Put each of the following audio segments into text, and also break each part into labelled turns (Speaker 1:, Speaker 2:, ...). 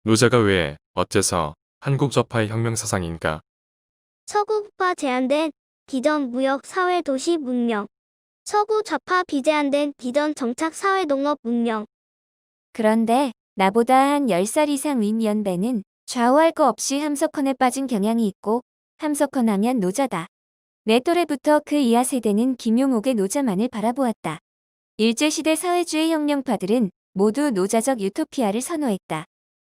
Speaker 1: 노자가 왜, 어째서 한국 좌파의 혁명 사상인가?
Speaker 2: 서구파 제한된 비전 무역 사회 도시 문명. 서구 좌파 비제한된 비전 정착 사회 농업 문명.
Speaker 3: 그런데 나보다 한 10살 이상 윈 연배는 좌우할 거 없이 함석헌에 빠진 경향이 있고 함석헌 하면 노자다. 내 또래부터 그 이하 세대는 김용옥의 노자만을 바라보았다. 일제시대 사회주의 혁명파들은 모두 노자적 유토피아를 선호했다.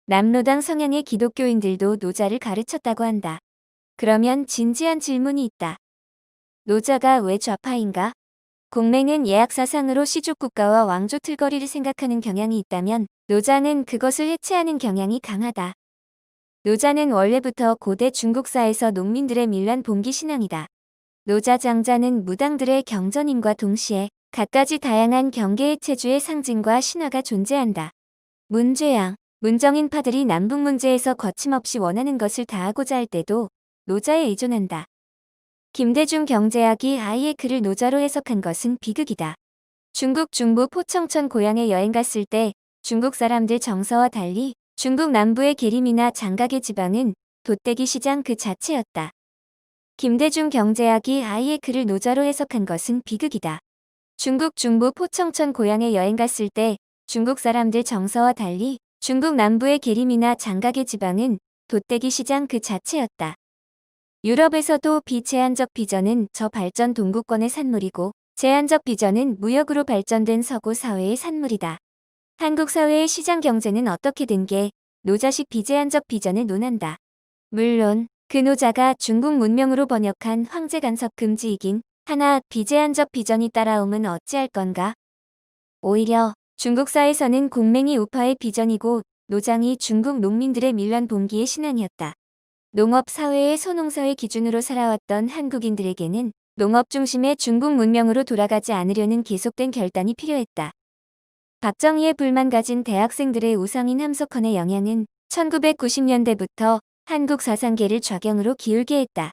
Speaker 3: 남로당 성향의 기독교인들도 노자를 가르쳤다고 한다. 그러면 진지한 질문이 있다. 노자가 왜 좌파인가? 공맹은 예약사상으로 시족국가와 왕조 틀거리를 생각하는 경향이 있다면 노자는 그것을 해체하는 경향이 강하다. 노자는 원래부터 고대 중국사에서 농민들의 밀란 봉기 신앙이다. 노자 장자는 무당들의 경전임과 동시에 갖가지 다양한 경계의 체주의 상징과 신화가 존재한다. 문죄양, 문정인파들이 남북 문제에서 거침없이 원하는 것을 다하고자 할 때도 노자에 의존한다. 김대중 경제학이 아이의 글을 노자로 해석한 것은 비극이다. 중국 중부 포청천 고향에 여행 갔을 때 중국 사람들 정서와 달리 중국 남부의 계림이나 장각의 지방은 돛대기 시장 그 자체였다. 김대중 경제학이 아이의 글을 노자로 해석한 것은 비극이다. 중국 중부 포청천 고향에 여행 갔을 때 중국 사람들 정서와 달리 중국 남부의 계림이나 장각의 지방은 돛대기 시장 그 자체였다. 유럽에서도 비제한적 비전은 저발전 동구권의 산물이고 제한적 비전은 무역으로 발전된 서구 사회의 산물이다. 한국 사회의 시장 경제는 어떻게 된 게 노자식 비제한적 비전을 논한다. 물론 그 노자가 중국 문명으로 번역한 황제간섭 금지이긴 하나 비제한적 비전이 따라오면 어찌할 건가? 오히려 중국사에서는 공맹이 우파의 비전이고 노장이 중국 농민들의 밀란 봉기의 신앙이었다. 농업 사회의 소농사회 기준으로 살아왔던 한국인들에게는 농업 중심의 중국 문명으로 돌아가지 않으려는 계속된 결단이 필요했다. 박정희의 불만 가진 대학생들의 우상인 함석헌의 영향은 1990년대부터 한국 사상계를 좌경으로 기울게 했다.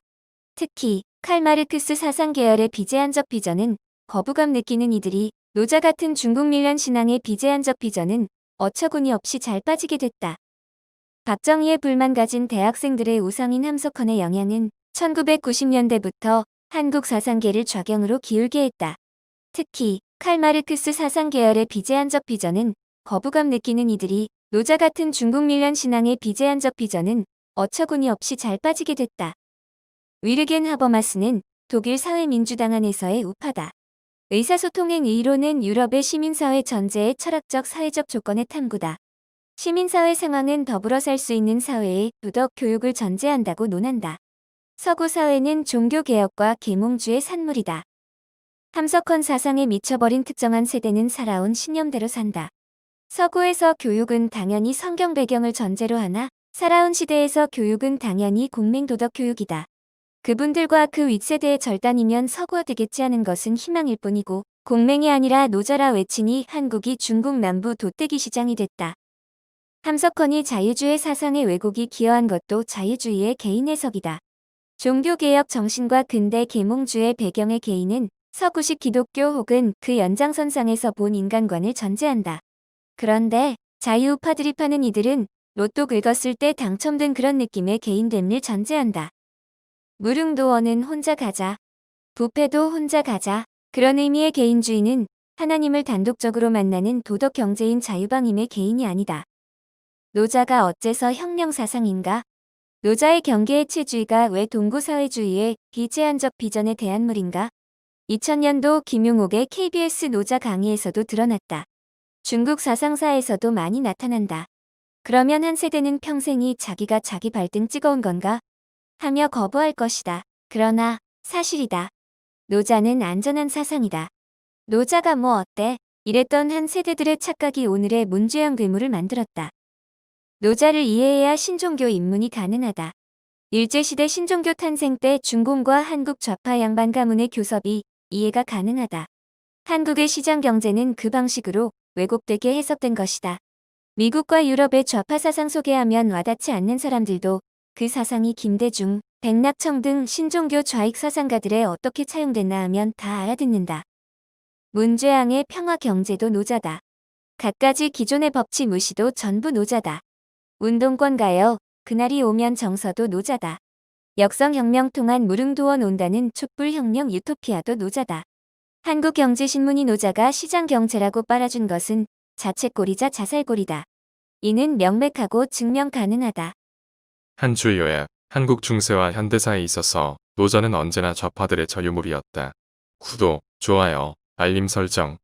Speaker 3: 특히 칼마르크스 사상 계열의 비제한적 비전은 거부감 느끼는 이들이 노자 같은 중국 밀란 신앙의 비제한적 비전은 어처구니 없이 잘 빠지게 됐다. 박정희의 불만 가진 대학생들의 우상인 함석헌의 영향은 1990년대부터 한국 사상계를 좌경으로 기울게 했다. 특히 칼마르크스 사상 계열의 비제한적 비전은 거부감 느끼는 이들이 노자 같은 중국 밀란 신앙의 비제한적 비전은 어처구니 없이 잘 빠지게 됐다. 위르겐 하버마스는 독일 사회민주당 안에서의 우파다. 의사소통행 이론은 유럽의 시민사회 전제의 철학적 사회적 조건의 탐구다. 시민사회 상황은 더불어 살 수 있는 사회의 도덕 교육을 전제한다고 논한다. 서구 사회는 종교개혁과 계몽주의 산물이다. 함석헌 사상에 미쳐버린 특정한 세대는 살아온 신념대로 산다. 서구에서 교육은 당연히 성경 배경을 전제로 하나 살아온 시대에서 교육은 당연히 공맹도덕 교육이다. 그분들과 그 윗세대의 절단이면 서구화 되겠지 하는 것은 희망일 뿐이고 공맹이 아니라 노자라 외치니 한국이 중국 남부 돛대기 시장이 됐다. 함석헌이 자유주의 사상의 왜곡이 기여한 것도 자유주의의 개인 해석이다. 종교개혁 정신과 근대 계몽주의 배경의 개인은 서구식 기독교 혹은 그 연장선상에서 본 인간관을 전제한다. 그런데 자유우파들이 파는 이들은 로또 긁었을 때 당첨된 그런 느낌의 개인됨을 전제한다. 무릉도원은 혼자 가자. 부패도 혼자 가자. 그런 의미의 개인주의는 하나님을 단독적으로 만나는 도덕 경제인 자유방임의 개인이 아니다. 노자가 어째서 혁명사상인가? 노자의 경계해체주의가 왜 동구사회주의의 비제한적 비전에 대한 물인가? 2000년도 김용옥의 KBS 노자 강의에서도 드러났다. 중국 사상사에서도 많이 나타난다. 그러면 한 세대는 평생이 자기가 자기 발등 찍어온 건가? 하며 거부할 것이다. 그러나 사실이다. 노자는 안전한 사상이다. 노자가 뭐 어때? 이랬던 한 세대들의 착각이 오늘의 문제형 괴물을 만들었다. 노자를 이해해야 신종교 입문이 가능하다. 일제시대 신종교 탄생 때 중공과 한국 좌파 양반 가문의 교섭이 이해가 가능하다. 한국의 시장 경제는 그 방식으로 왜곡되게 해석된 것이다. 미국과 유럽의 좌파 사상 소개하면 와닿지 않는 사람들도 그 사상이 김대중, 백낙청 등 신종교 좌익 사상가들에 어떻게 차용됐나 하면 다 알아듣는다. 문죄양의 평화 경제도 노자다. 갖가지 기존의 법치 무시도 전부 노자다. 운동권 가요. 그날이 오면 정서도 노자다. 역성혁명 통한 무릉도원 온다는 촛불혁명 유토피아도 노자다. 한국경제신문이 노자가 시장경제라고 빨아준 것은 자책골이자 자살골이다. 이는 명백하고 증명 가능하다.
Speaker 1: 한 줄 요약. 한국 중세와 현대사에 있어서 노자는 언제나 좌파들의 저유물이었다. 구독, 좋아요, 알림 설정,